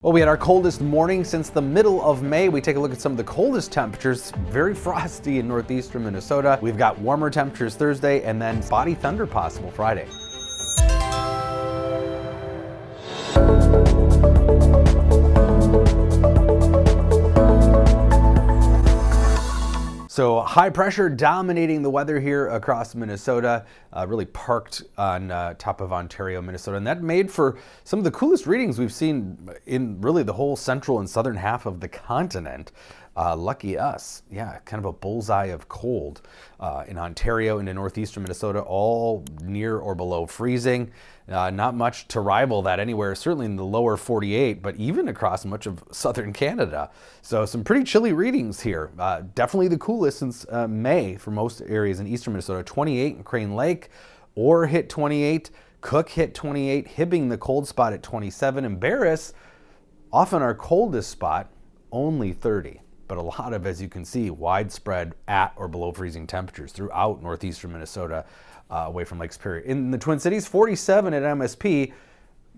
Well, we had our coldest morning since the middle of May. We take a look at some of the coldest temperatures. Very frosty in northeastern Minnesota. We've got warmer temperatures Thursday and then spotty thunder possible Friday. So high pressure dominating the weather here across Minnesota, really parked on top of Ontario, Minnesota. And that made for some of the coolest readings we've seen in really the whole central and southern half of the continent. Lucky us. Yeah, kind of a bullseye of cold in Ontario into northeastern Minnesota, all near or below freezing. Not much to rival that anywhere, certainly in the lower 48, but even across much of southern Canada. So some pretty chilly readings here. Definitely the coolest since May for most areas in eastern Minnesota. 28 in Crane Lake, Orr hit 28, Cook hit 28, Hibbing the cold spot at 27, and Barris, often our coldest spot, only 30. But a lot of, as you can see, widespread at or below freezing temperatures throughout northeastern Minnesota, away from Lake Superior. In the Twin Cities, 47 at MSP,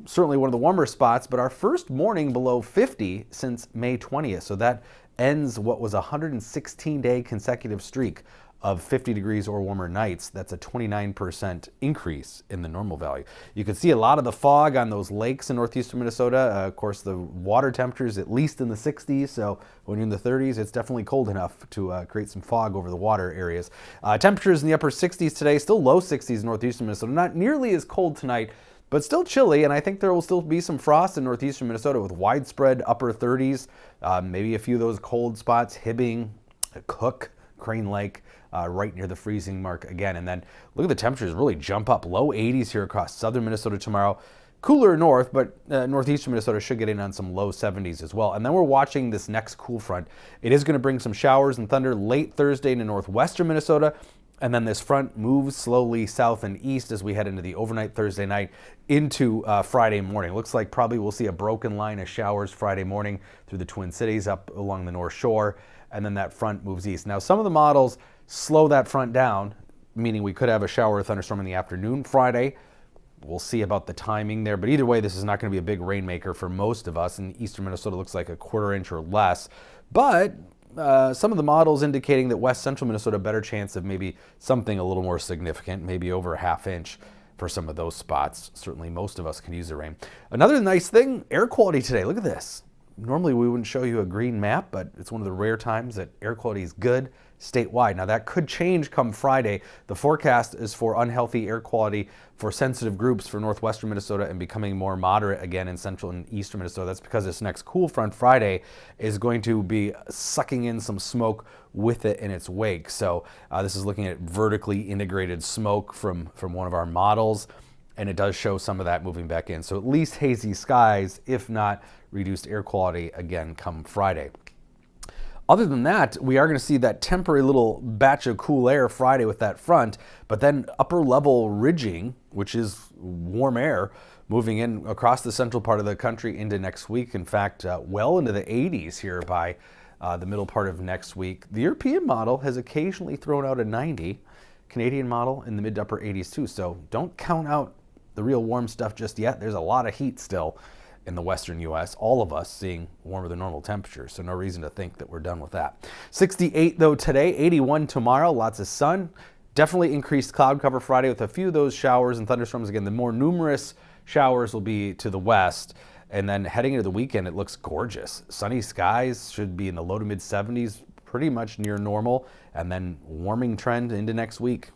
certainly one of the warmer spots, but our first morning below 50 since May 20th. So that ends what was a 116-day consecutive streak of 50 degrees or warmer nights. That's a 29% increase in the normal value. You can see a lot of the fog on those lakes in northeastern Minnesota. Of course, the water temperature is at least in the 60s, so when you're in the 30s, it's definitely cold enough to create some fog over the water areas. Temperatures in the upper 60s today, still low 60s in northeastern Minnesota. Not nearly as cold tonight, but still chilly, and I think there will still be some frost in northeastern Minnesota with widespread upper 30s, maybe a few of those cold spots, Hibbing, Cook, Crane Lake, right near the freezing mark again. And then look at the temperatures really jump up, low 80s here across southern Minnesota tomorrow. Cooler north, but northeastern Minnesota should get in on some low 70s as well. And then we're watching this next cool front. It is going to bring some showers and thunder late Thursday into northwestern Minnesota. And then this front moves slowly south and east as we head into the overnight Thursday night into Friday morning. Looks like probably we'll see a broken line of showers Friday morning through the Twin Cities up along the North Shore. And then that front moves east. Now, some of the models slow that front down, meaning we could have a shower or thunderstorm in the afternoon Friday. We'll see about the timing there. But either way, this is not going to be a big rainmaker for most of us. In eastern Minnesota, looks like a quarter inch or less. But some of the models indicating that west central Minnesota, better chance of maybe something a little more significant, maybe over a half inch for some of those spots. Certainly most of us can use the rain. Another nice thing, air quality today. Look at this. Normally we wouldn't show you a green map, but it's one of the rare times that air quality is good statewide. Now that could change come Friday. The forecast is for unhealthy air quality for sensitive groups for northwestern Minnesota and becoming more moderate again in central and eastern Minnesota. That's because this next cool front Friday is going to be sucking in some smoke with it in its wake. So this is looking at vertically integrated smoke from one of our models, and it does show some of that moving back in. So at least hazy skies, if not reduced air quality again come Friday. Other than that, we are going to see that temporary little batch of cool air Friday with that front, but then upper level ridging, which is warm air, moving in across the central part of the country into next week. In fact, well into the 80s here by the middle part of next week. The European model has occasionally thrown out a 90, Canadian model in the mid to upper 80s too, so don't count out the real warm stuff just yet. There's a lot of heat still in the western U.S., all of us seeing warmer than normal temperatures, so no reason to think that we're done with that. 68 though today, 81 tomorrow, lots of sun. Definitely increased cloud cover Friday with a few of those showers and thunderstorms. Again, the more numerous showers will be to the west, and then heading into the weekend, it looks gorgeous. Sunny skies should be in the low to mid 70s, pretty much near normal, and then warming trend into next week.